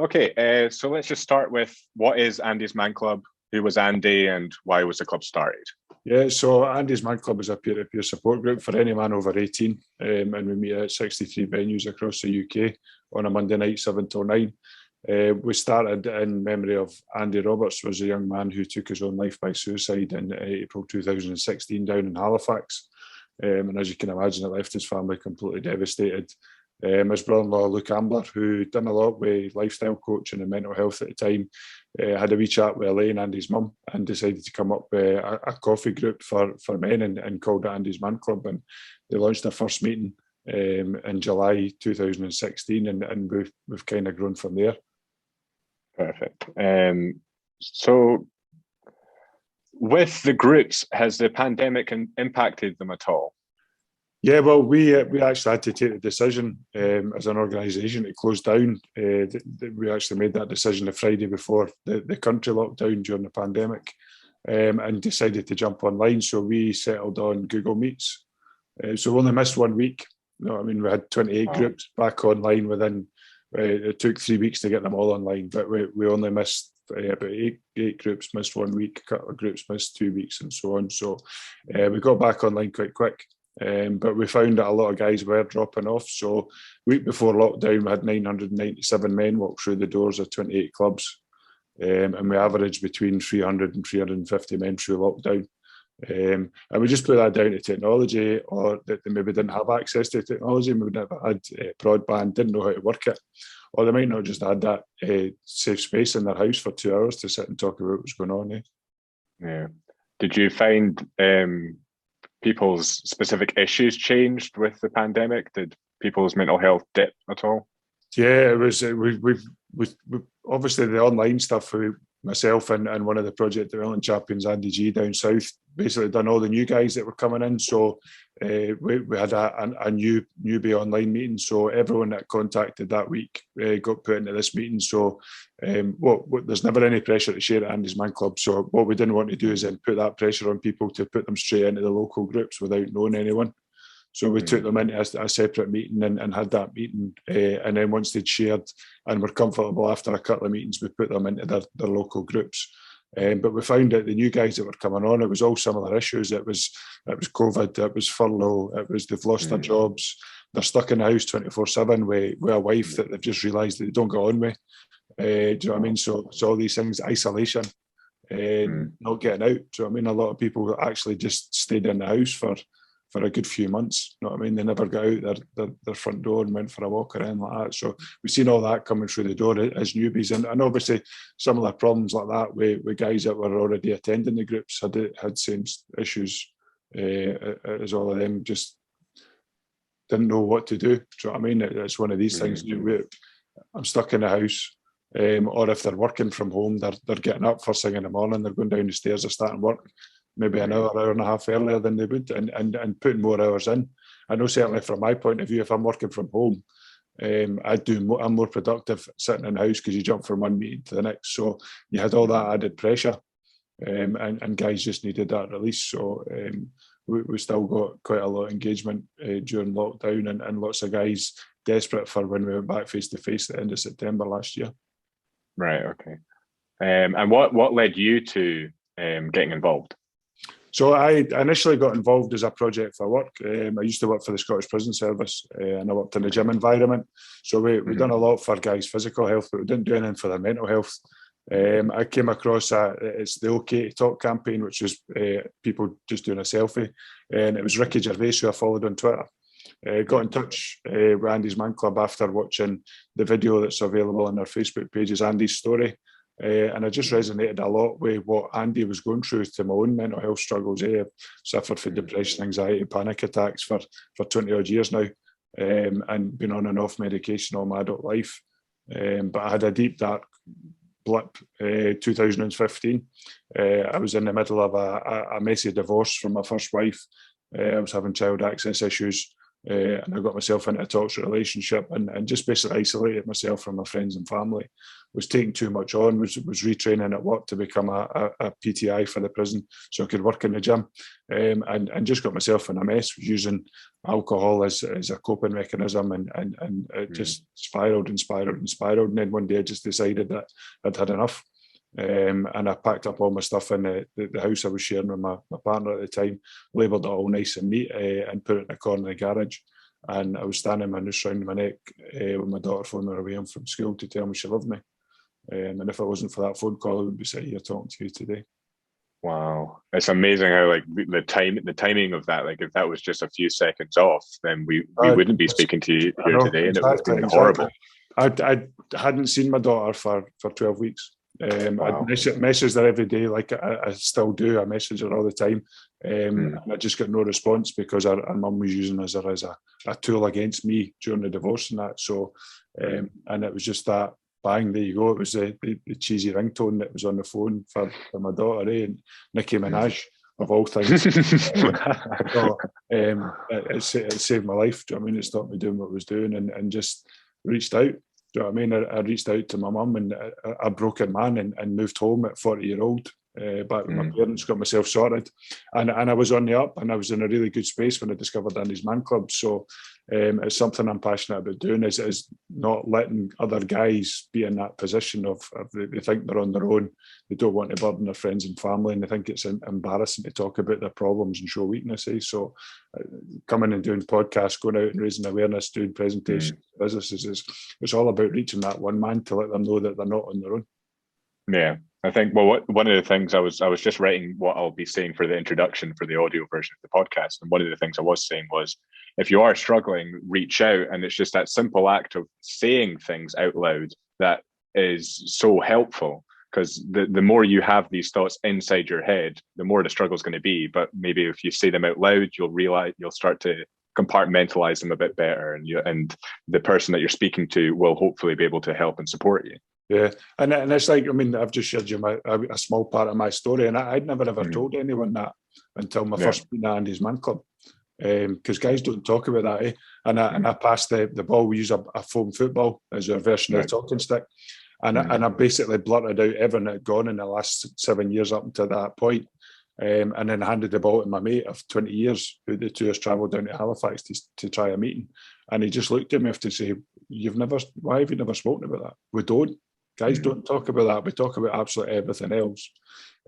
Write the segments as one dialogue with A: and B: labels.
A: Okay, so let's just start with what is Andy's Man Club? Who was Andy, and why was the club started?
B: Yeah, so Andy's Man Club is a peer-to-peer support group for any man over 18, and we meet at 63 venues across the UK on a Monday night, 7 till 9. We started in memory of Andy Roberts, was a young man who took his own life by suicide in April 2016 down in Halifax. And as you can imagine, it left his family completely devastated. His brother-in-law, Luke Ambler, who done a lot with lifestyle coaching and mental health at the time, had a wee chat with Elaine, Andy's mum, and decided to come up with a coffee group for men and called it Andy's Man Club. And they launched their first meeting in July 2016, and we've kind of grown from there.
A: Perfect. So with the groups, has the pandemic impacted them at all?
B: Yeah, well, we actually had to take the decision as an organisation to close down. We actually made that decision the Friday before the country locked down during the pandemic, and decided to jump online. So we settled on Google Meets. So we only missed 1 week. You know what I mean? We had 28 groups back online within. It took 3 weeks to get them all online, but we only missed about eight groups, missed 1 week, a couple of groups missed 2 weeks, and so on. So we got back online quite quick. But we found that a lot of guys were dropping off. So week before lockdown, we had 997 men walk through the doors of 28 clubs. And we averaged between 300 and 350 men through lockdown. And we just put that down to technology, or that they maybe didn't have access to technology, maybe never had broadband, didn't know how to work it. Or they might not just had that safe space in their house for 2 hours to sit and talk about what's going on.
A: Yeah. Did you find people's specific issues changed with the pandemic? Did people's mental health dip at all?
B: Yeah, it was. We obviously the online stuff. Myself and one of the project development champions, Andy G, down south, basically done all the new guys that were coming in. So we had a newbie online meeting. So everyone that contacted that week got put into this meeting. So there's never any pressure to share at Andy's Man Club. So what we didn't want to do is then put that pressure on people to put them straight into the local groups without knowing anyone. So we took them into a separate meeting and had that meeting. And then once they'd shared and were comfortable after a couple of meetings, we put them into their local groups. But we found that the new guys that were coming on, it was all similar issues. It was COVID, it was furlough, it was they've lost their jobs, they're stuck in the house 24/7 with a wife that they've just realised that they don't get on with. Do you know what I mean? So all these things, isolation, not getting out. Do you know what I mean? A lot of people actually just stayed in the house for a good few months. You know what I mean? They never got out their front door and went for a walk or anything like that. So we've seen all that coming through the door as newbies. And obviously some of the problems like that with guys that were already attending the groups had same issues as all of them, just didn't know what to do. Do you know what I mean? It's one of these things. I'm stuck in the house. Or if they're working from home, they're getting up first thing in the morning, they're going down the stairs, they're starting work maybe an hour and a half earlier than they would, and putting more hours in. I know certainly from my point of view, if I'm working from home, I'm more productive sitting in the house because you jump from one meeting to the next. So you had all that added pressure, and guys just needed that release. So we still got quite a lot of engagement during lockdown, and lots of guys desperate for when we went back face to face at the end of September last year.
A: Right. Okay. And what led you to getting involved?
B: So I initially got involved as a project for work. I used to work for the Scottish Prison Service, and I worked in the gym environment. So we done a lot for guys' physical health, but we didn't do anything for their mental health. I came across it's the OK to Talk campaign, which was people just doing a selfie, and it was Ricky Gervais who I followed on Twitter. Got in touch with Andy's Man Club after watching the video that's available on our Facebook pages, Andy's story. And I just resonated a lot with what Andy was going through to my own mental health struggles. I've suffered from depression, anxiety, panic attacks for 20 odd years now, and been on and off medication all my adult life. But I had a deep, dark blip 2015. I was in the middle of a messy divorce from my first wife. I was having child access issues. and I got myself into a toxic relationship, and just basically isolated myself from my friends and family. Was taking too much on, was retraining at work to become a PTI for the prison so I could work in the gym, and just got myself in a mess. Was using alcohol as a coping mechanism, and it just spiraled and spiraled and spiraled. And then one day I just decided that I'd had enough. And I packed up all my stuff in the house I was sharing with my partner at the time, labelled it all nice and neat, and put it in the corner of the garage. And I was standing my noose around my neck with my daughter phoning her away home from school to tell me she loved me. And if it wasn't for that phone call, I would be sitting here talking to you today.
A: Wow, it's amazing how like the timing of that. Like if that was just a few seconds off, then we wouldn't be speaking to you here today, and it would have been horrible.
B: I hadn't seen my daughter for 12 weeks.
A: Wow.
B: I'd message her every day, like I still do. I message her all the time, and I just got no response because our mum was using her as a tool against me during the divorce and that. So, and it was just that. Bang, there you go. It was the cheesy ringtone that was on the phone for my daughter, and Nicki Minaj, of all things. It saved my life. Do you know what I mean? It stopped me doing what I was doing, and just reached out. Do you know what I mean? I reached out to my mum, and a broken man, and moved home at 40-year-old. Back with my parents, got myself sorted, and I was on the up, and I was in a really good space when I discovered Andy's Man Club. So it's something I'm passionate about doing, is not letting other guys be in that position of they think they're on their own, they don't want to burden their friends and family, and they think it's embarrassing to talk about their problems and show weaknesses. So coming and doing podcasts, going out and raising awareness, doing presentations to businesses, it's all about reaching that one man to let them know that they're not on their own.
A: Yeah, I think, well, one of the things I was just writing what I'll be saying for the introduction for the audio version of the podcast. And one of the things I was saying was, if you are struggling, reach out. And it's just that simple act of saying things out loud that is so helpful, because the more you have these thoughts inside your head, the more the struggle is going to be. But maybe if you say them out loud, you'll start to compartmentalize them a bit better. And the person that you're speaking to will hopefully be able to help and support you.
B: Yeah, and it's like, I mean, I've just shared you a small part of my story, and I'd never ever told anyone that until my first meeting at Andy's Man Club, because guys don't talk about that, eh? And I passed the ball. We use a foam football as our version of the talking stick, and I basically blurted out everything that had gone in the last 7 years up until that point, and then handed the ball to my mate of 20 years, who the two of us travelled down to Halifax to try a meeting, and he just looked at me to say, why have you never spoken about that? We don't. Guys don't talk about that. We talk about absolutely everything else,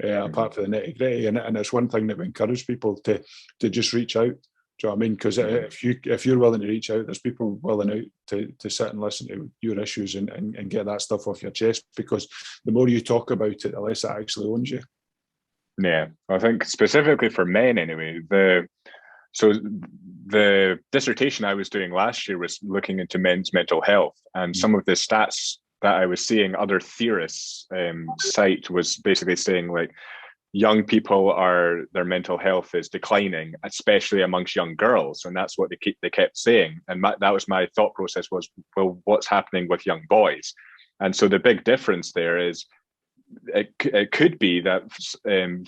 B: apart from the nitty-gritty. And it's one thing that we encourage people to just reach out. Do you know what I mean? Because if you're willing to reach out, there's people willing out to sit and listen to your issues and get that stuff off your chest. Because the more you talk about it, the less it actually owns you.
A: Yeah, I think specifically for men anyway, so the dissertation I was doing last year was looking into men's mental health, and some of the stats that I was seeing other theorists cite was basically saying like young people their mental health is declining, especially amongst young girls, and that's what they kept saying. And that was my thought process was, well, what's happening with young boys? And so the big difference there is it could be that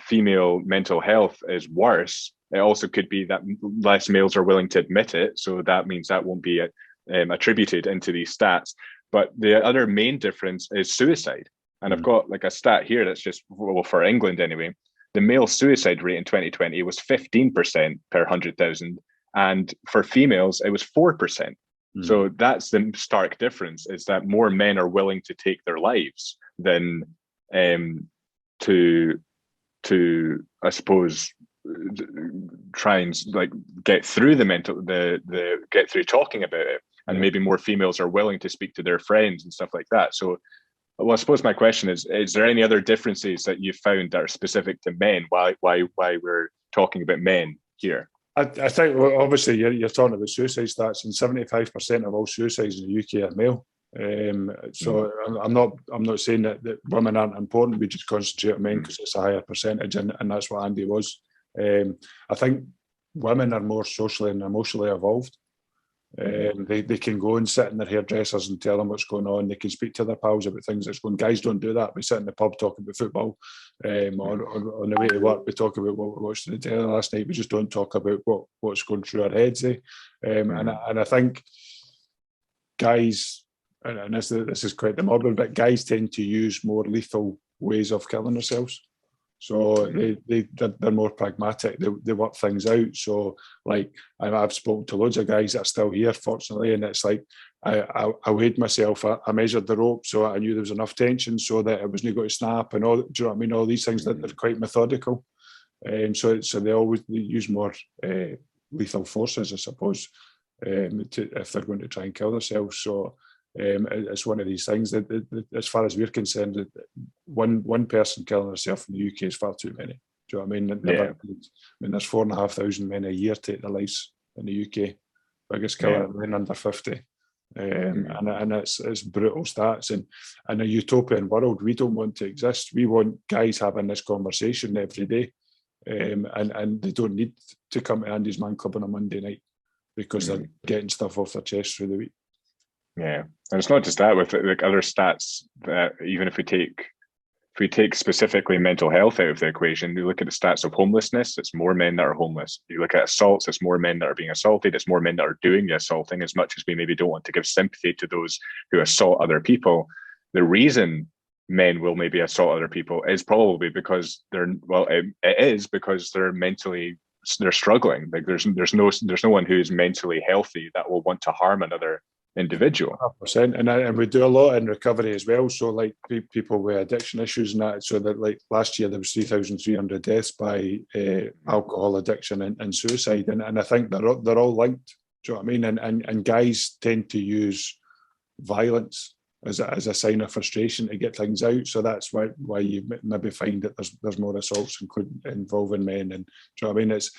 A: female mental health is worse. It also could be that less males are willing to admit it, so that means that won't be attributed into these stats. But the other main difference is suicide. And I've got like a stat here that's just, well, for England anyway, the male suicide rate in 2020 was 15% per 100,000. And for females, it was 4%. So that's the stark difference, is that more men are willing to take their lives than to I suppose, try and like get through get through talking about it. And maybe more females are willing to speak to their friends and stuff like that. So, well, I suppose my question is there any other differences that you've found that are specific to men? Why we're talking about men here?
B: I think, well, obviously you're talking about suicide stats, and 75% of all suicides in the UK are male. So I'm not saying that women aren't important. We just concentrate on men because it's a higher percentage, and that's what Andy was. I think women are more socially and emotionally evolved. They can go and sit in their hairdressers and tell them what's going on. They can speak to their pals about things that's going. Guys don't do that. We sit in the pub talking about football. On the way to work, we talk about what we watched in the telly last night. We just don't talk about what's going through our heads. And I think guys, and this is quite the morbid, but guys tend to use more lethal ways of killing themselves. So they're more pragmatic. They work things out. So like I've spoken to loads of guys that are still here, fortunately, and it's like I weighed myself. I measured the rope, so I knew there was enough tension so that it wasn't going to snap and all. Do you know what I mean? All these things that they're quite methodical, so they use more lethal forces, I suppose, if they're going to try and kill themselves. So. It's one of these things that as far as we're concerned, one person killing herself in the UK is far too many. Do you know what I mean? I mean, there's 4,500 men a year take their lives in the UK. Biggest killer of men under 50. And it's brutal stats. And in a utopian world, we don't want to exist. We want guys having this conversation every day. And they don't need to come to Andy's Man Club on a Monday night because they're getting stuff off their chest through the week.
A: Yeah, and it's not just that. With like other stats, that even if we take specifically mental health out of the equation, you look at the stats of homelessness, it's more men that are homeless. You look at assaults, it's more men that are being assaulted, it's more men that are doing the assaulting. As much as we maybe don't want to give sympathy to those who assault other people, the reason men will maybe assault other people is probably because it is because they're struggling. Like there's no one who is mentally healthy that will want to harm another individual.
B: 100%. And we do a lot in recovery as well. So like people with addiction issues and that. So that like last year there was 3,300 deaths by alcohol addiction and suicide. And I think they're all linked. Do you know what I mean? And guys tend to use violence as a sign of frustration to get things out. So that's why you maybe find that there's more assaults involving men. And do you know what I mean? It's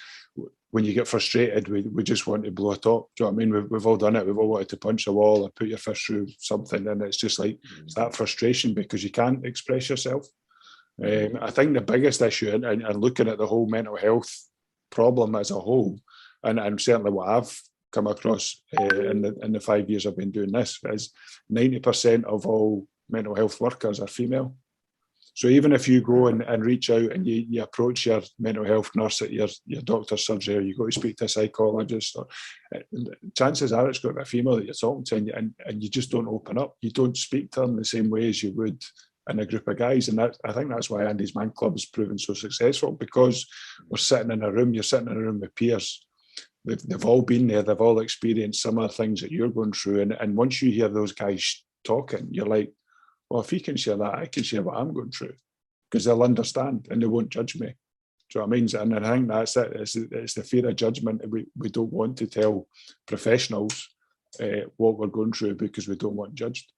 B: when you get frustrated, we just want to blow it up. Do you know what I mean? We've all done it. We've all wanted to punch a wall or put your fist through something, and it's just like it's that frustration because you can't express yourself. I think the biggest issue, and looking at the whole mental health problem as a whole, and certainly what I've come across in the 5 years I've been doing this, is 90% of all mental health workers are female. So even if you go and reach out and you approach your mental health nurse at your doctor's surgery, or you go to speak to a psychologist, or chances are it's got to be a female that you're talking to, and you just don't open up. You don't speak to them the same way as you would in a group of guys. And I think that's why Andy's Man Club has proven so successful, because we're sitting in a room, you're sitting in a room with peers. They've all been there, they've all experienced similar things that you're going through. And once you hear those guys talking, you're like, well, if he can share that, I can share what I'm going through, because they'll understand and they won't judge me. Do you know what I mean? And I think that's it. It's the fear of judgment. We don't want to tell professionals what we're going through because we don't want judged.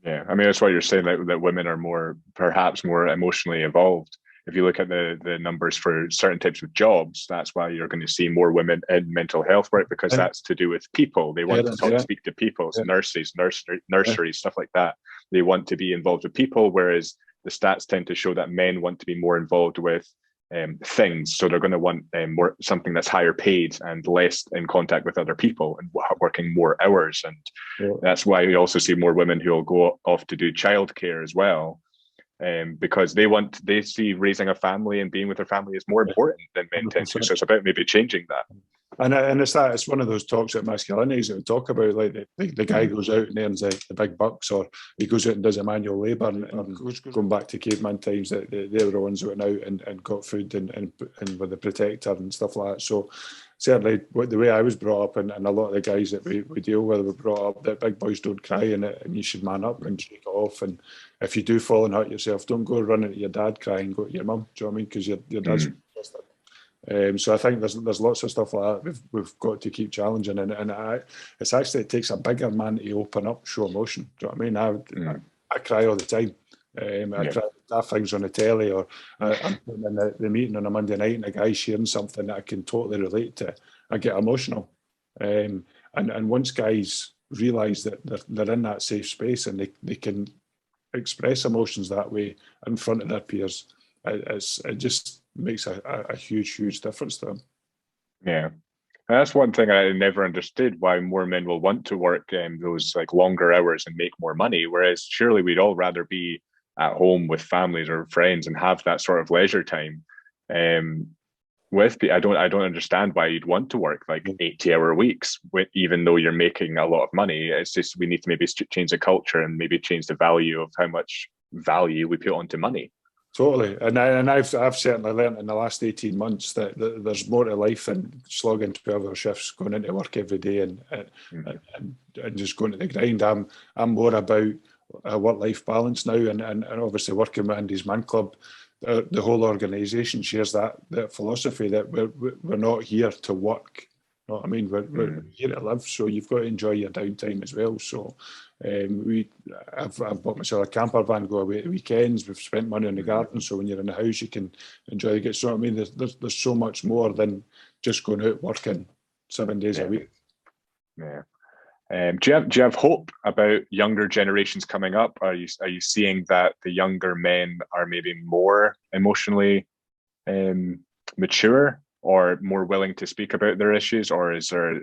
A: Yeah, I mean, that's why you're saying that women are perhaps more emotionally evolved. If you look at the numbers for certain types of jobs, that's why you're going to see more women in mental health work, because that's to do with people. They want to speak to people, so nurseries, stuff like that. They want to be involved with people, whereas the stats tend to show that men want to be more involved with things. So they're going to want more something that's higher paid and less in contact with other people and working more hours. And that's why we also see more women who will go off to do childcare as well. Because they see raising a family and being with their family is more important than men tend to. So it's about maybe changing that.
B: And it's one of those talks at Masculinity that we talk about, like the guy goes out and earns the big bucks, or he goes out and does a manual labour, and going back to caveman times, that they were the ones that went out and got food and with the protector and stuff like that. So certainly the way I was brought up, and a lot of the guys that we deal with were brought up that big boys don't cry, and you should man up and shake it off. And if you do fall and hurt yourself, don't go running to your dad crying, go to your mum. Do you know what I mean? Because your dad's so I think there's lots of stuff like that we've got to keep challenging, and it takes a bigger man to open up, show emotion. Do you know what I mean? I cry all the time. I cry at things on the telly, or I'm in the meeting on a Monday night and a guy sharing something that I can totally relate to. I get emotional, and once guys realise that they're in that safe space and they can express emotions that way in front of their peers, it just makes a huge difference to them.
A: Yeah. And that's one thing I never understood, why more men will want to work those like longer hours and make more money. Whereas surely we'd all rather be at home with families or friends and have that sort of leisure time. Um, I don't understand why you'd want to work like 80-hour weeks, even though you're making a lot of money. It's just we need to maybe change the culture and maybe change the value of how much value we put onto money.
B: Totally, and I've certainly learned in the last 18 months that there's more to life than slogging 12-hour shifts, going into work every day, and just going to the grind. I'm more about a work-life balance now, and obviously working with Andy's Man Club, the whole organisation shares that philosophy that we're not here to work. You know what I mean? We're here to live, so you've got to enjoy your downtime as well. So I've bought myself a camper van, go away at weekends. We've spent money on the garden, so when you're in the house, you can enjoy it. So I mean, there's so much more than just going out working 7 days a week.
A: Yeah. Do you have hope about younger generations coming up? Are you seeing that the younger men are maybe more emotionally mature or more willing to speak about their issues, or is there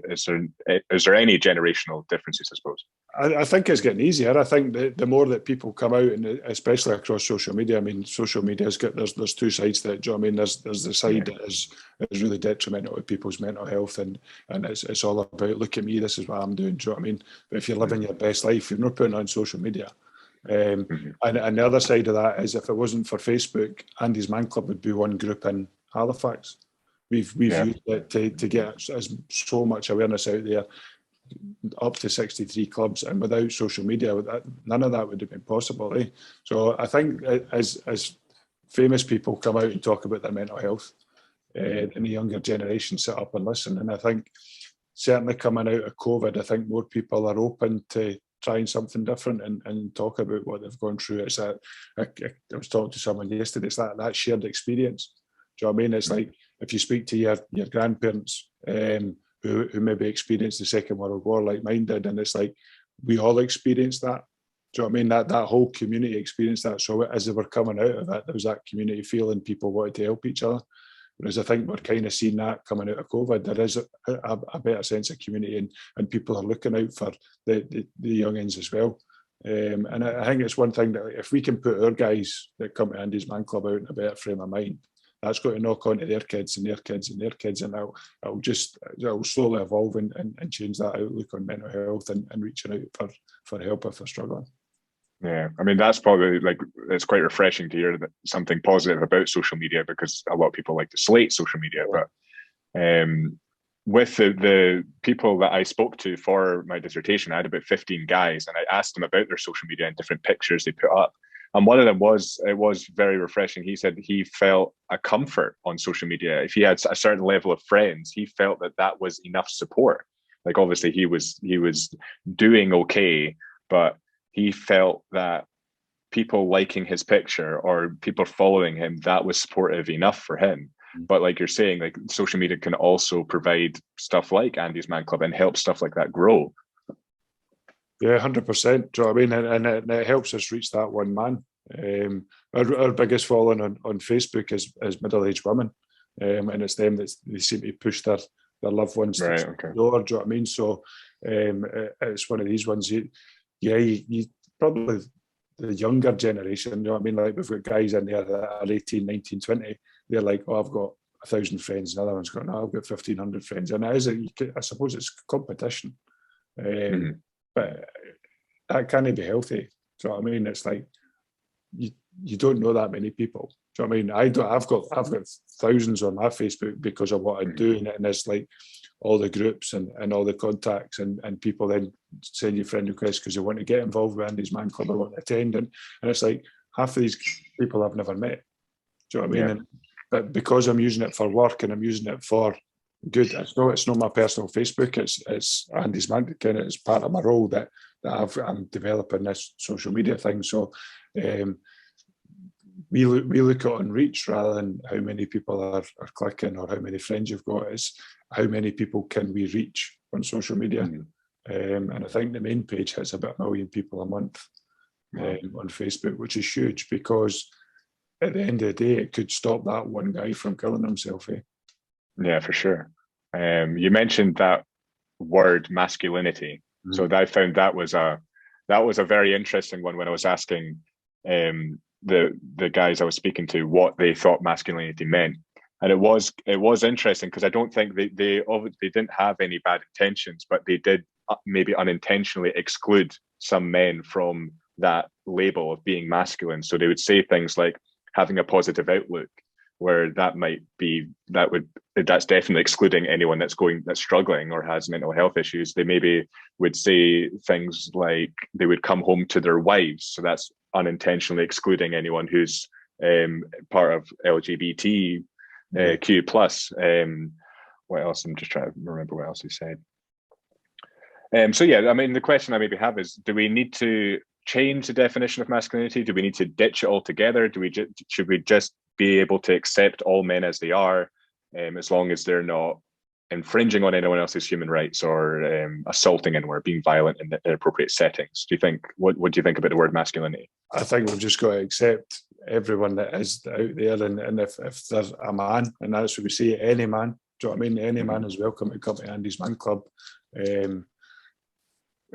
A: any generational differences, I suppose?
B: I think it's getting easier. I think the more that people come out, and especially across social media, I mean, social media has got there's two sides to it. Do you know what I mean? There's the side that is really detrimental to people's mental health, and it's all about, look at me, this is what I'm doing. Do you know what I mean? But if you're living your best life, you're not putting it on social media. And the other side of that is, if it wasn't for Facebook, Andy's Man Club would be one group in Halifax. We've used it to get so much awareness out there, up to 63 clubs, and without social media, none of that would have been possible. So I think as famous people come out and talk about their mental health, and the younger generation sit up and listen. And I think certainly coming out of COVID, I think more people are open to trying something different and talk about what they've gone through. I was talking to someone yesterday, it's that shared experience. Do you know what I mean? It's like if you speak to your grandparents who maybe experienced the Second World War like mine did, and it's like we all experienced that. Do you know what I mean? That whole community experienced that. So as they were coming out of it, there was that community feeling, people wanted to help each other. Whereas I think we're kind of seeing that coming out of COVID. There is a better sense of community, and people are looking out for the youngins as well. And I think it's one thing that if we can put our guys that come to Andy's Man Club out in a better frame of mind, that's going to knock on to their kids and their kids and their kids, and it'll slowly evolve and change that outlook on mental health and reaching out for help if they're struggling.
A: Yeah, I mean, that's probably it's quite refreshing to hear that something positive about social media, because a lot of people like to slate social media. But with the people that I spoke to for my dissertation, I had about 15 guys, and I asked them about their social media and different pictures they put up. And one of them was very refreshing. He said he felt a comfort on social media. If he had a certain level of friends, he felt that was enough support. Like, obviously he was doing okay, but he felt that people liking his picture or people following him, that was supportive enough for him. But like you're saying, like, social media can also provide stuff like Andy's Man Club and help stuff like that grow.
B: Yeah, 100%. Do you know what I mean? And it helps us reach that one man. Our biggest following on Facebook is middle-aged women, and it's them that they seem to push their loved ones to the door. Do you know what I mean? So it's one of these ones. You probably the younger generation. You know what I mean? Like, we've got guys in there that are 18, 19, 20. They're like, oh, I've got 1,000 friends. Another one's got, no, I've got 1,500 friends. And it is, I suppose it's competition. But that can't be healthy. Do you know what I mean? It's like you don't know that many people. Do you know what I mean? I've got thousands on my Facebook because of what I'm doing, and it's like all the groups and all the contacts and people then send you friend requests because they want to get involved with Andy's Man Club or want to attend, and it's like half of these people I've never met. Do you know what I mean? But because I'm using it for work and I'm using it for good, it's not my personal Facebook. It's Andy's Man. Kind of, it's part of my role that I'm developing this social media thing. So we look at on reach rather than how many people are clicking or how many friends you've got. It's how many people can we reach on social media. And I think the main page hits about 1 million people a month on Facebook, which is huge, because at the end of the day, it could stop that one guy from killing himself.
A: Yeah, for sure. You mentioned that word masculinity, so I found that was a very interesting one when I was asking the guys I was speaking to what they thought masculinity meant, and it was interesting because I don't think they didn't have any bad intentions, but they did maybe unintentionally exclude some men from that label of being masculine. So they would say things like having a positive outlook, where that's definitely excluding anyone that's struggling or has mental health issues. They maybe would say things like they would come home to their wives, so that's unintentionally excluding anyone who's part of LGBTQ plus. What else? I'm just trying to remember what else he said. So yeah, I mean, the question I maybe have is: do we need to change the definition of masculinity? Do we need to ditch it altogether? Should we just be able to accept all men as they are, as long as they're not infringing on anyone else's human rights or assaulting anyone or being violent in inappropriate settings? Do you think? What do you think about the word masculinity?
B: I think we've just got to accept everyone that is out there, and if there's a man, and that's what we say, any man. Do you know what I mean? Any man is welcome to come to Andy's Man Club.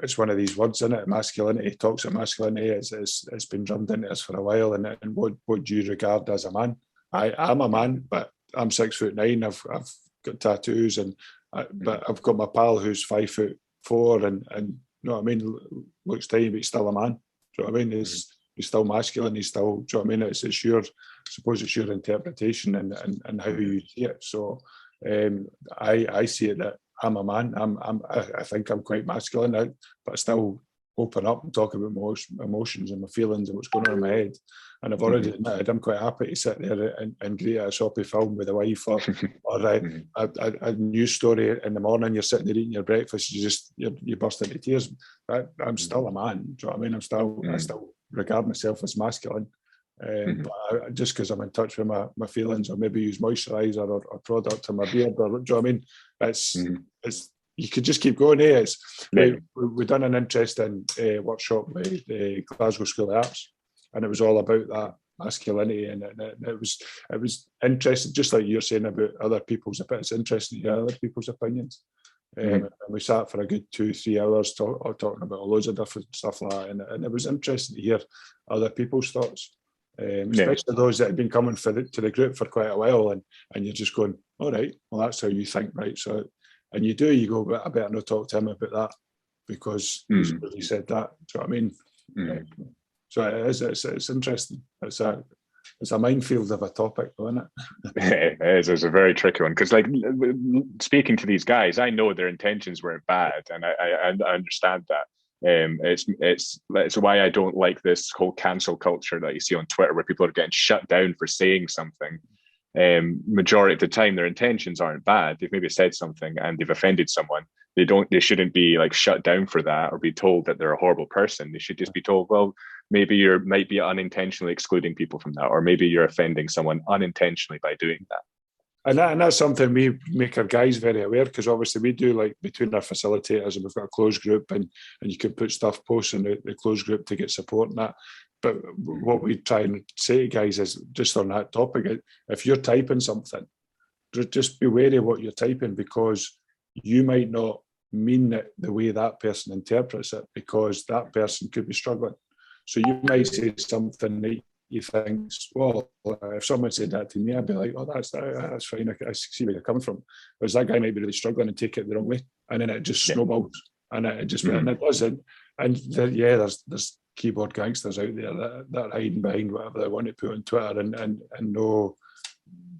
B: It's one of these words, isn't it? Masculinity, toxic masculinity. It's been drummed into us for a while. And what do you regard as a man? I'm a man, but I'm 6'9". I've got tattoos, but I've got my pal who's 5'4", and you know what I mean. Looks tiny, but he's still a man. Do you know what I mean? He's still masculine. He's still. Do you know what I mean? It's your. I suppose it's your interpretation and how you see it. So I see it that I'm a man. I think I'm quite masculine, but I still open up and talk about my emotions and my feelings and what's going on in my head. And I've already admitted I'm quite happy to sit there and greet a soppy film with a wife or a news story in the morning. You're sitting there eating your breakfast. You burst into tears. I'm still a man. Do you know what I mean? I still regard myself as masculine. But just because I'm in touch with my feelings, or maybe use moisturiser or product on my beard, or do you know what I mean? It's you could just keep going. We've done an interesting workshop with the Glasgow School of Arts, and it was all about that masculinity, and it was interesting, just like you're saying about other people's opinions. It's interesting to hear other people's opinions. And we sat for a good 2-3 hours talking about loads of different stuff like that, and it was interesting to hear other people's thoughts. Especially those that had been coming to the group for quite a while, and you're just going, all right, well, that's how you think, right? So, and you go, but I better not talk to him about that because he said that. Do you know what I mean? So it's interesting. It's a minefield of a topic, though, isn't
A: it? It is. It's a very tricky one because, like, speaking to these guys, I know their intentions weren't bad, and I understand that. It's why I don't like this whole cancel culture that you see on Twitter, where people are getting shut down for saying something. Majority of the time, their intentions aren't bad. They've maybe said something and they've offended someone. They shouldn't be like shut down for that or be told that they're a horrible person. They should just be told, well, maybe you might be unintentionally excluding people from that, or maybe you're offending someone unintentionally by doing that.
B: And that's something we make our guys very aware, because obviously we do, like, between our facilitators, and we've got a closed group, and you can put posts in the closed group to get support and that. But what we try and say to guys is, just on that topic, if you're typing something, just be wary of what you're typing, because you might not mean it the way that person interprets it, because that person could be struggling. So you might say something that you think, well, if someone said that to me, I'd be like, oh, that's fine. I see where you're coming from. Whereas that guy might be really struggling and take it the wrong way, and then it just snowballs, and it just and it doesn't. And there's keyboard gangsters out there that are hiding behind whatever they want to put on Twitter, and no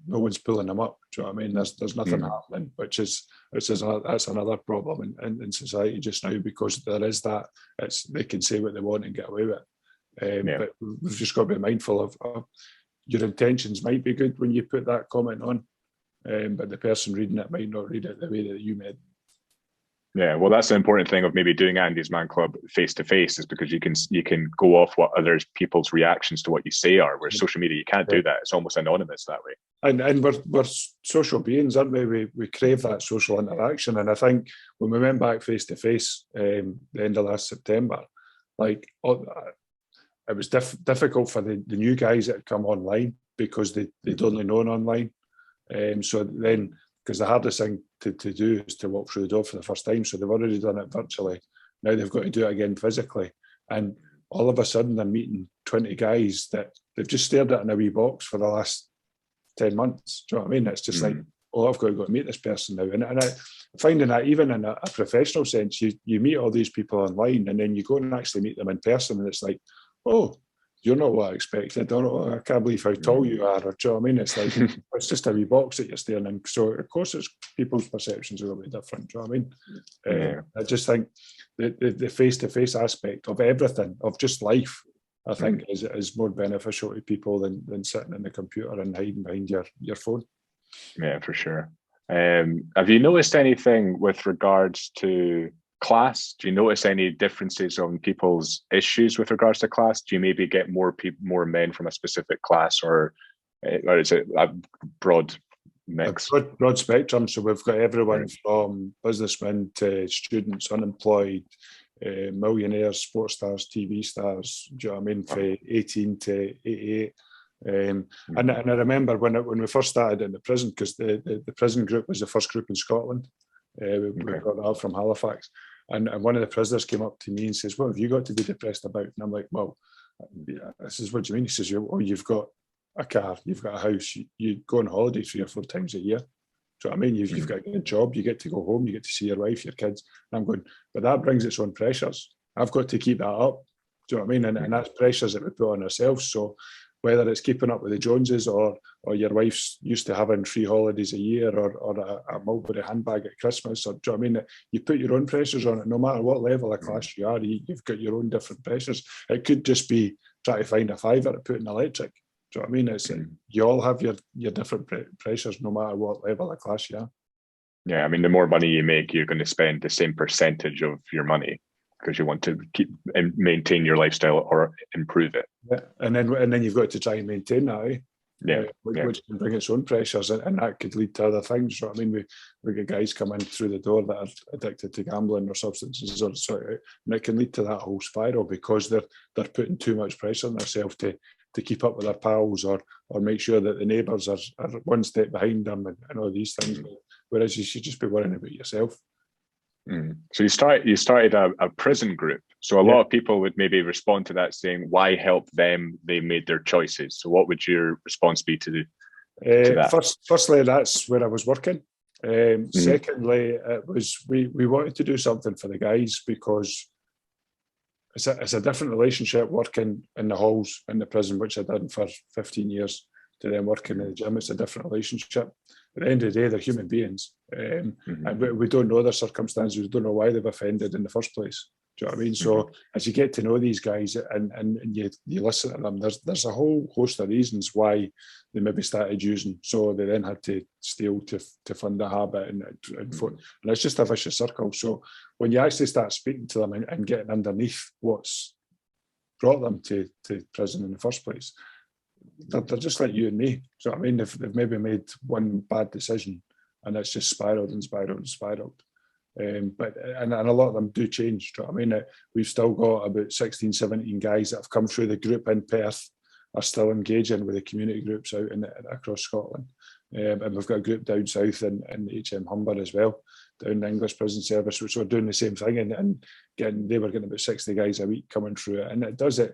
B: one's pulling them up. Do you know what I mean? There's nothing happening, that's another problem in society just now, because there is that they can say what they want and get away with it. But we've just got to be mindful of your intentions. Might be good when you put that comment on, but the person reading it might not read it the way that you made.
A: Yeah, well, that's the important thing of maybe doing Andy's Man Club face to face, is because you can go off what other people's reactions to what you say are. Where social media, you can't do that; it's almost anonymous that way.
B: And we're social beings, aren't we? We crave that social interaction, and I think when we went back face to face, the end of last September, like, it was difficult for the new guys that had come online, because they'd only known online. So then because the hardest thing to do is to walk through the door for the first time. So they've already done it virtually. Now they've got to do it again physically. And all of a sudden they're meeting 20 guys that they've just stared at in a wee box for the last 10 months. Do you know what I mean? It's just like, oh, I've got to go and meet this person now. And I finding that even in a professional sense, you meet all these people online and then you go and actually meet them in person and it's like, oh, you're not what I expected. I can't believe how tall you are. Or, do you know what I mean? It's like, it's just a wee box that you're staring in. So, of course, it's people's perceptions are a little bit different. Do you know what I mean? I just think the face-to-face aspect of everything, of just life, I think is more beneficial to people than sitting in the computer and hiding behind your phone.
A: Yeah, for sure. Have you noticed anything with regards to class? Do you notice any differences on people's issues with regards to class? Do you maybe get more men from a specific class, or is it a broad mix?
B: A broad spectrum. So we've got everyone from businessmen to students, unemployed, millionaires, sports stars, TV stars. Do you know what I mean? From 18 to 88. And I remember when we first started in the prison, because the prison group was the first group in Scotland. We got that from Halifax. And one of the prisoners came up to me and says, "What have you got to be depressed about?" And I'm like, "Well," I says, "What do you mean?" He says, "Oh, you've got a car, you've got a house, you go on holiday 3 or 4 times a year. Do you know what I mean? You've got a good job, you get to go home, you get to see your wife, your kids." And I'm going, "But that brings its own pressures. I've got to keep that up." Do you know what I mean? And that's pressures that we put on ourselves. So whether it's keeping up with the Joneses or your wife's used to having 3 holidays a year or a Mulberry handbag at Christmas, or do you know what I mean? You put your own pressures on it, no matter what level of class you are, you've got your own different pressures. It could just be trying to find a fiver to put in electric. Do you know what I mean? It's you all have your different pressures, no matter what level of class you are.
A: Yeah, I mean, the more money you make, you're going to spend the same percentage of your money, because you want to keep and maintain your lifestyle or improve it.
B: Yeah, and then you've got to try and maintain that, which can bring its own pressures, and that could lead to other things. So I mean, we get guys coming through the door that are addicted to gambling or substances, or and it can lead to that whole spiral because they're putting too much pressure on themselves to keep up with their pals or make sure that the neighbours are one step behind them and all these things. Whereas you should just be worrying about yourself.
A: So you started a prison group. So a lot of people would maybe respond to that saying, "Why help them? They made their choices." So what would your response be to that?
B: Firstly, that's where I was working. Secondly, it was we wanted to do something for the guys because it's a different relationship working in the halls in the prison, which I did for 15 years, to then working in the gym. It's a different relationship. At the end of the day, they're human beings, and we don't know their circumstances. We don't know why they've offended in the first place. Do you know what I mean? So as you get to know these guys and you listen to them, there's a whole host of reasons why they maybe started using. So they then had to steal to fund the habit, and it's just a vicious circle. So when you actually start speaking to them and getting underneath what's brought them to prison in the first place, they're just like you and me. So I mean, they've maybe made one bad decision and it's just spiraled and spiraled and spiraled. But a lot of them do change. Do you know what I mean? We've still got about 16, 17 guys that have come through the group in Perth, are still engaging with the community groups out across Scotland. And we've got a group down south in HM Humber as well, down the English Prison Service, which were doing the same thing. And they were getting about 60 guys a week coming through it. And it does it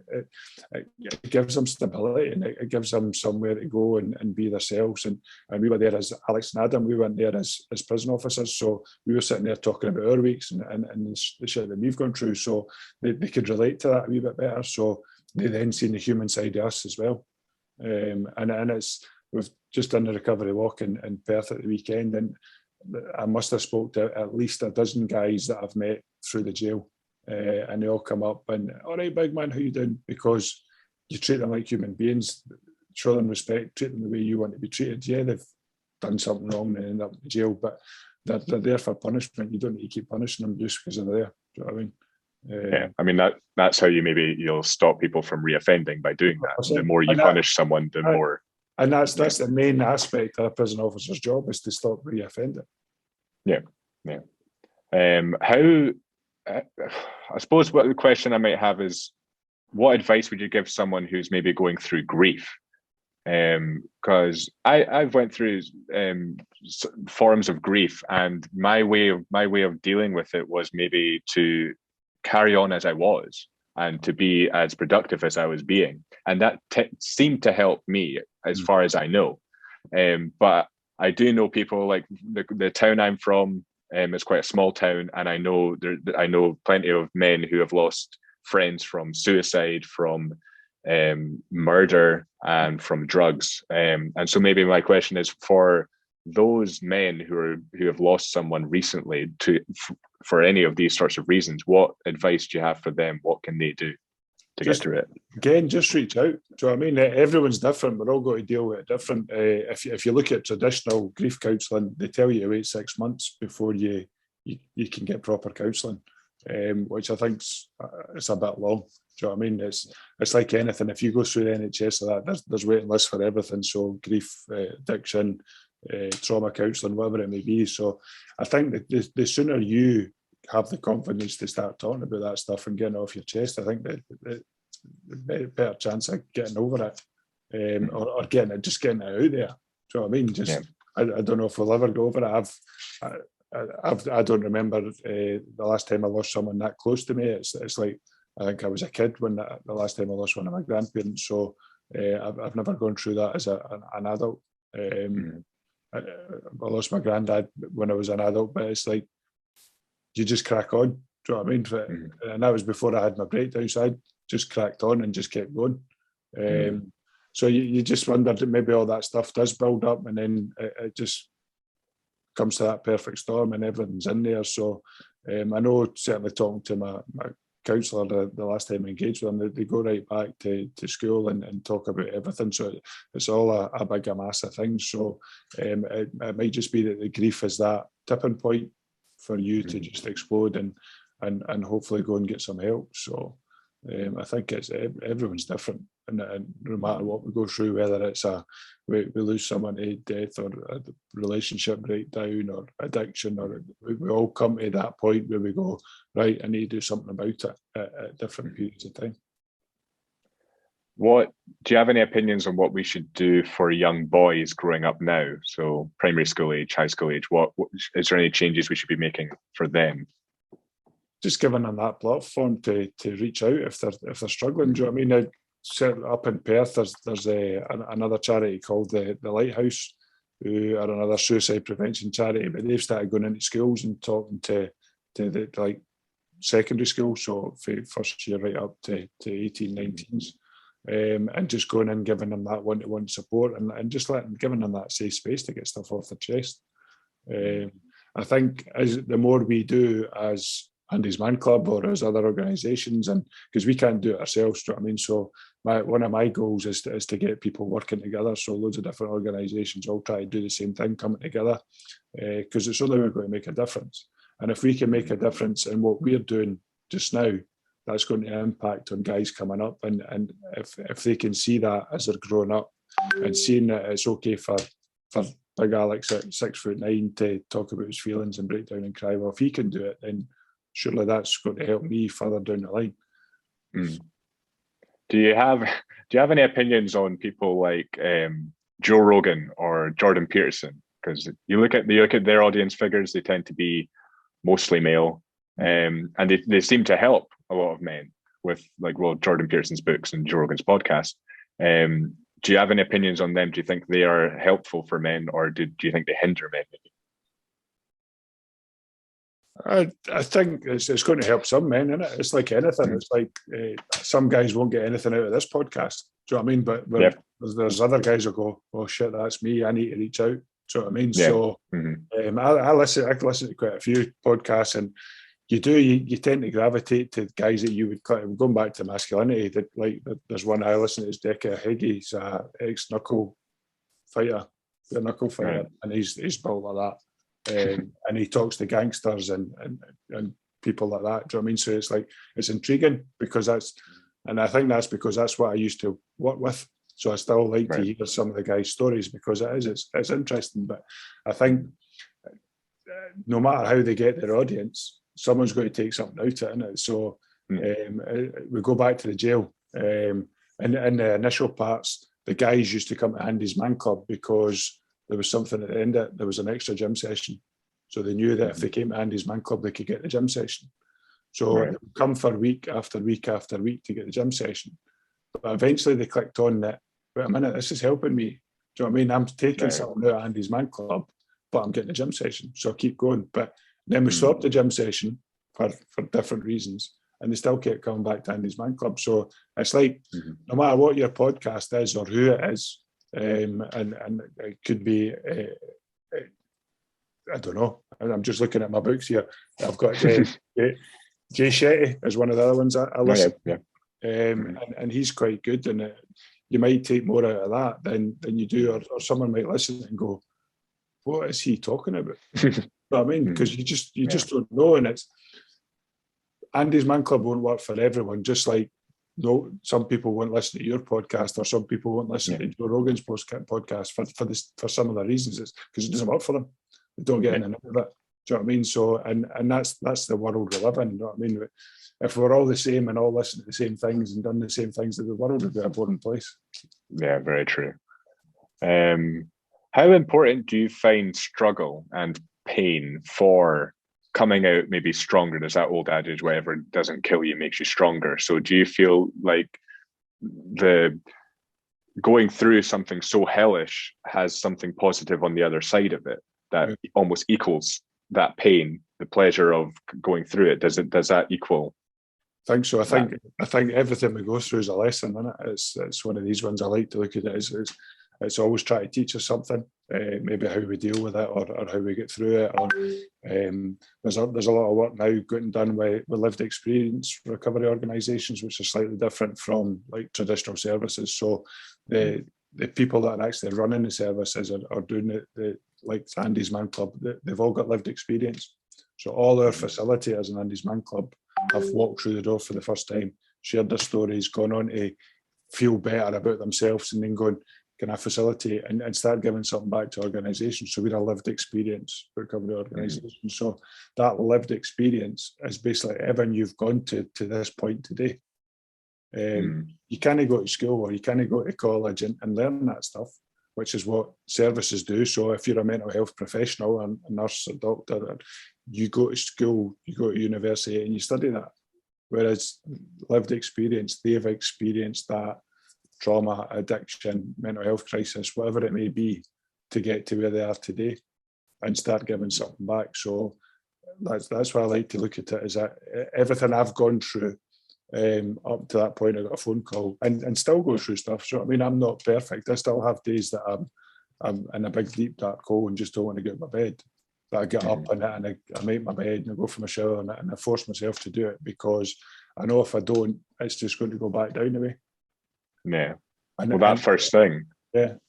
B: gives them stability, and it gives them somewhere to go and be themselves. And we were there as Alex and Adam, we went there as prison officers. So we were sitting there talking about our weeks and the shit that we've gone through. So they could relate to that a wee bit better. So they then seen the human side of us as well. And we've just done a recovery walk in Perth at the weekend, and I must have spoke to at least a dozen guys that I've met through the jail, and they all come up and, "All right, big man, how you doing?" Because you treat them like human beings, show them respect, treat them the way you want to be treated. Yeah, they've done something wrong and end up in jail, but they're there for punishment. You don't need to keep punishing them just because they're there. Do you know what I mean?
A: Yeah, I mean that's how you'll stop people from reoffending, by doing that. The more you punish someone, the more.
B: And that's the main aspect of a prison officer's job, is to stop reoffending.
A: Yeah. How? I suppose what the question I might have is, what advice would you give someone who's maybe going through grief? because I've went through forms of grief, and my way of dealing with it was maybe to carry on as I was and to be as productive as I was being, and that seemed to help me as far as I know. But I do know people like the town I'm from. It's quite a small town, and I know plenty of men who have lost friends from suicide, from murder, and from drugs. And so maybe my question is for those men who have lost someone recently for any of these sorts of reasons. What advice do you have for them? What can they do to get through it?
B: Again, just reach out. Do you know what I mean? Everyone's different. We're all going to deal with it different. If you look at traditional grief counselling, they tell you to wait 6 months before you can get proper counselling, which I think it's a bit long. Do you know what I mean? It's like anything. If you go through the NHS or that, there's waiting lists for everything. So grief, addiction, trauma counselling, whatever it may be. So I think that the sooner you have the confidence to start talking about that stuff and getting it off your chest, I think that the better chance of getting over it, or getting it out there. Do you know what I mean? I don't know if we'll ever go over it. I don't remember the last time I lost someone that close to me. It's like I think I was a kid when the last time I lost one of my grandparents. So I've never gone through that as an adult. I lost my granddad when I was an adult, but it's like you just crack on. Do you know what I mean? And that was before I had my breakdown, so I just cracked on and just kept going. So you just wonder that maybe all that stuff does build up, and then it just comes to that perfect storm and everything's in there. So I know certainly talking to my counsellor the last time I engaged with them, they go right back to school and talk about everything. So it's all a big mass of things. So it might just be that the grief is that tipping point for you to just explode and hopefully go and get some help. So I think it's everyone's different, and no matter what we go through, whether it's we lose someone to death or a relationship breakdown or addiction, or we all come to that point where we go, right, I need to do something about it at different periods of time.
A: What do you have any opinions on what we should do for young boys growing up now? So primary school age, high school age. What is there any changes we should be making for them?
B: Just giving them that platform to reach out if they're struggling. Do you know what I mean? Certainly up in Perth, there's another charity called the Lighthouse, who are another suicide prevention charity, but they've started going into schools and talking to the like secondary school, so for first year right up to 18, 19s, and just going in, giving them that one-to-one support and just giving them that safe space to get stuff off their chest. I think as the more we do as Andy's Man Club or as other organisations, and because we can't do it ourselves, do you know what I mean? So one of my goals is to get people working together. So loads of different organisations all try to do the same thing, coming together, because it's only we're going to make a difference. And if we can make a difference in what we're doing just now, that's going to impact on guys coming up. And if they can see that as they're growing up and seeing that it's okay for big Alex at 6'9" to talk about his feelings and break down and cry, well, if he can do it, then surely that's going to help me further down the line.
A: Do you have any opinions on people like Joe Rogan or Jordan Peterson? Because you look at their audience figures, they tend to be mostly male, and they seem to help a lot of men with Jordan Peterson's books and Joe Rogan's podcast. Do you have any opinions on them? Do you think they are helpful for men, or do you think they hinder men?
B: I think it's going to help some men, isn't it? It's like anything. It's like some guys won't get anything out of this podcast. Do you know what I mean? But there's other guys who go, oh shit, that's me. I need to reach out. Do you know what I mean? Yeah. So I listen to quite a few podcasts, and you tend to gravitate to guys that you would going back to masculinity. That like there's one I listen to is Decca Higgy. He's an ex-knuckle fighter, and he's built like that. And he talks to gangsters and people like that. Do you know what I mean? So it's like it's intriguing because I think that's because that's what I used to work with. So I still like to hear some of the guys' stories because it's interesting. But I think no matter how they get their audience, someone's going to take something out of it, innit? So we go back to the jail. In the initial parts, the guys used to come to Andy's Man Club because there was something at the end of it. There was an extra gym session. So they knew that if they came to Andy's Man Club, they could get the gym session. So they would come for week after week after week to get the gym session. But eventually they clicked on that, wait a minute, this is helping me. Do you know what I mean? I'm taking something out of Andy's Man Club, but I'm getting the gym session. So I keep going. But then we stopped the gym session for different reasons. And they still kept coming back to Andy's Man Club. So it's like, no matter what your podcast is or who it is, and it could be, I don't know. I'm just looking at my books here. I've got Jay Shetty is one of the other ones I listen to. And he's quite good. And you might take more out of that than you do, or someone might listen and go, what is he talking about? You know what I mean? Because you just don't know. And it's, Andy's Man Club won't work for everyone, just like some people won't listen to your podcast, or some people won't listen to Joe Rogan's podcast for similar reasons. It's because it doesn't work for them. They don't get in and out of it. Do you know what I mean? So, and that's the world we live in. You know what I mean? If we're all the same and all listen to the same things and done the same things, then the world would be a boring place.
A: Yeah, very true. How important do you find struggle and pain for coming out maybe stronger? There's that old adage, whatever doesn't kill you makes you stronger. So do you feel like the going through something so hellish has something positive on the other side of it that almost equals that pain, the pleasure of going through it? Does that equal?
B: I think so. I think everything we go through is a lesson, isn't it? It's one of these ones I like to look at it as it's always trying to teach us something, maybe how we deal with it or how we get through it. Or there's a lot of work now getting done with lived experience recovery organisations, which are slightly different from like traditional services. So the people that are actually running the services are doing it, like Andy's Man Club. They've all got lived experience. So all our facilitators in Andy's Man Club have walked through the door for the first time, shared their stories, gone on to feel better about themselves, and then going, can I facilitate and start giving something back to organisations? So we're a lived experience recovery organisation. So that lived experience is basically everything you've gone to this point today. You can't go to school or you can't go to college and learn that stuff, which is what services do. So if you're a mental health professional, a nurse, a doctor, you go to school, you go to university and you study that. Whereas lived experience, they've experienced that trauma, addiction, mental health crisis, whatever it may be, to get to where they are today and start giving something back. So that's why I like to look at it, is that everything I've gone through up to that point, I got a phone call and still go through stuff. So I mean, I'm not perfect. I still have days that I'm in a big deep dark hole and just don't want to get out of my bed. But I get up and I make my bed and I go for my shower and I force myself to do it, because I know if I don't, it's just going to go back down away.
A: Yeah. Well, that first thing,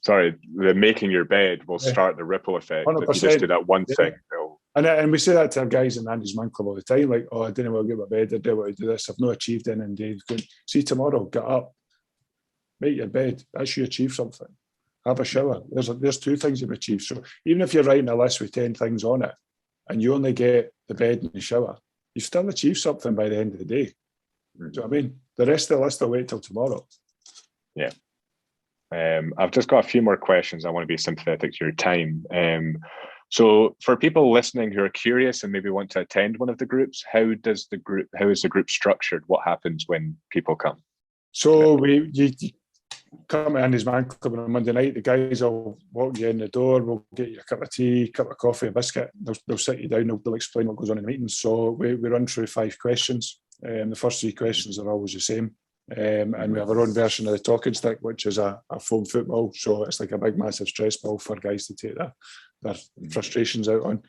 A: sorry, the making your bed will start the ripple effect. 100%. If you just do that one thing,
B: and we say that to our guys in Andy's Man Club all the time, like, oh, I didn't want to get my bed, I didn't want to do this, I've not achieved anything today. Going, see tomorrow, get up, make your bed, that's you achieve something. Have a shower. There's two things you've achieved. So even if you're writing a list with 10 things on it and you only get the bed and the shower, you've still achieved something by the end of the day. Do you know what I mean? The rest of the list will wait till tomorrow.
A: Yeah. I've just got a few more questions. I want to be sympathetic to your time. So for people listening who are curious and maybe want to attend one of the groups, how is the group structured? What happens when people come?
B: So you come to Andy's Man Club on a Monday night. The guys will walk you in the door. We'll get you a cup of tea, cup of coffee, a biscuit. They'll sit you down. They'll explain what goes on in the meetings. So we run through 5 questions. The first 3 questions are always the same. And we have our own version of the talking stick, which is a foam football. So it's like a big, massive stress ball for guys to take their frustrations out on.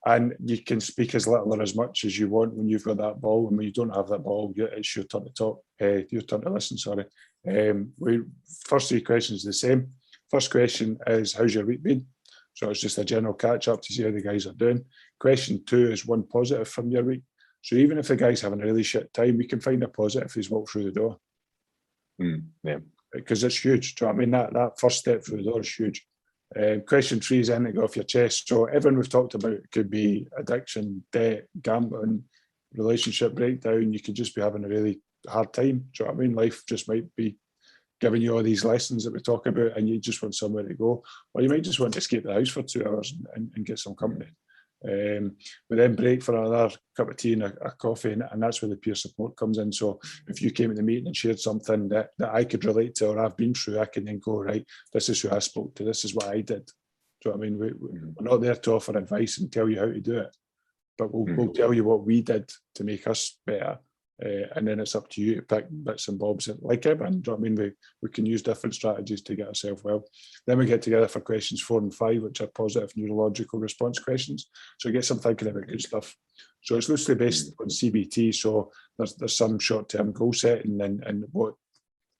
B: And you can speak as little or as much as you want when you've got that ball. And when you don't have that ball, it's your turn to talk. Your turn to listen, sorry. First 3 questions are the same. First question is, how's your week been? So it's just a general catch up to see how the guys are doing. Question 2 is one positive from your week. So even if the guy's having a really shit time, we can find a positive if he's walked through the door.
A: Yeah.
B: Because it's huge. Do you know what I mean? That first step through the door is huge. Question 3 is anything off your chest. So everything we've talked about could be addiction, debt, gambling, relationship breakdown. You could just be having a really hard time. Do you know what I mean? Life just might be giving you all these lessons that we talk about, and you just want somewhere to go, or you might just want to escape the house for 2 hours and get some company. We then break for another cup of tea and a coffee, and that's where the peer support comes in. So if you came to the meeting and shared something that I could relate to, or I've been through, I can then go, right, this is who I spoke to, this is what I did. Do you know what I mean? We're not there to offer advice and tell you how to do it, but we'll tell you what we did to make us better. And then it's up to you to pick bits and bobs. Like everyone, do you know what I mean? We can use different strategies to get ourselves well. Then we get together for questions 4 and 5, which are positive neurological response questions. So we get some thinking about good stuff. So it's loosely based on CBT. So there's some short-term goal setting and what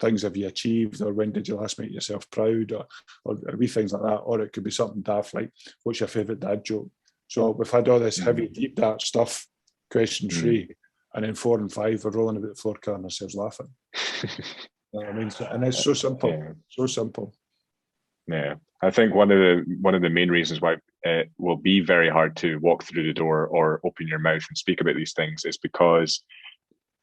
B: things have you achieved, or when did you last make yourself proud, or wee things like that. Or it could be something daft like, what's your favourite dad joke? So we've had all this heavy, deep dart stuff, question 3. And then 4 and 5, we're rolling about the floor, killing ourselves laughing. You know what I mean? And it's so simple, so simple.
A: Yeah, I think one of the main reasons why it will be very hard to walk through the door or open your mouth and speak about these things is because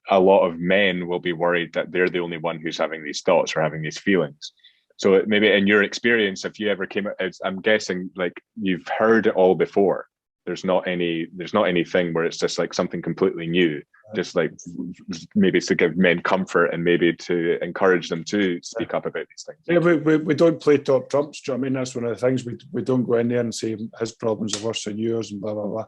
A: a lot of men will be worried that they're the only one who's having these thoughts or having these feelings. So maybe in your experience, if you ever came, I'm guessing like you've heard it all before. There's not anything where it's just like something completely new, just like maybe to give men comfort and maybe to encourage them to speak up about these things.
B: Yeah, we don't play top trumps. Do you know what I mean? That's one of the things. We don't go in there and say his problems are worse than yours and blah, blah, blah.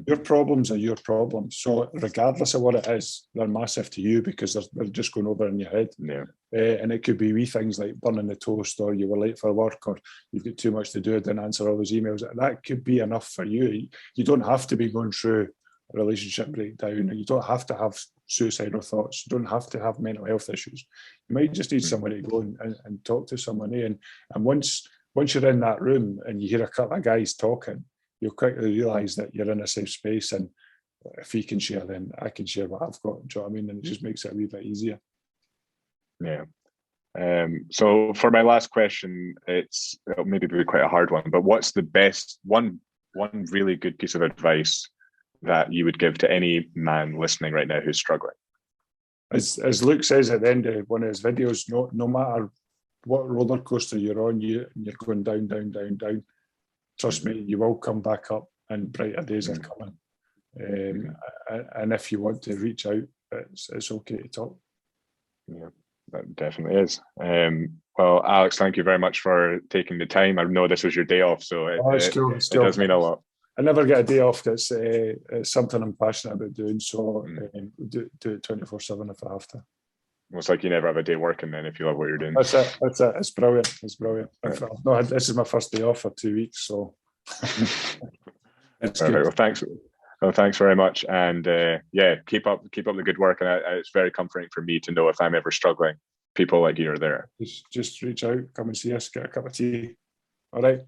B: Your problems are your problems. So regardless of what it is, they're massive to you because they're just going over in your head.
A: Yeah.
B: And it could be wee things like burning the toast, or you were late for work, or you've got too much to do, didn't answer all those emails. That could be enough for you. You don't have to be going through a relationship breakdown. You don't have to have suicidal thoughts. You don't have to have mental health issues. You might just need somewhere to go and talk to someone. And once you're in that room and you hear a couple of guys talking, you'll quickly realise that you're in a safe space. And if he can share, then I can share what I've got. Do you know what I mean? And it just makes it a wee bit easier.
A: Yeah. So for my last question, it'll maybe be quite a hard one, but what's the best one really good piece of advice that you would give to any man listening right now who's struggling?
B: As Luke says at the end of one of his videos, no matter what roller coaster you're on, you're going down, down, down, down. Trust me, you will come back up, and brighter days are coming. And if you want to reach out, it's okay to talk.
A: Yeah. That definitely is. Well, Alex, thank you very much for taking the time. I know this was your day off, so it does mean a lot.
B: I never get a day off. It's something I'm passionate about doing, so do it 24/7 if I have to.
A: Well, it's like you never have a day working then if you love what you're doing.
B: That's it. It's brilliant. It's brilliant. No, this is my first day off for 2 weeks, so it's good.
A: Well, thanks very much, and keep up the good work. And it's very comforting for me to know if I'm ever struggling, people like you are there.
B: Just reach out, come and see us, get a cup of tea. All right.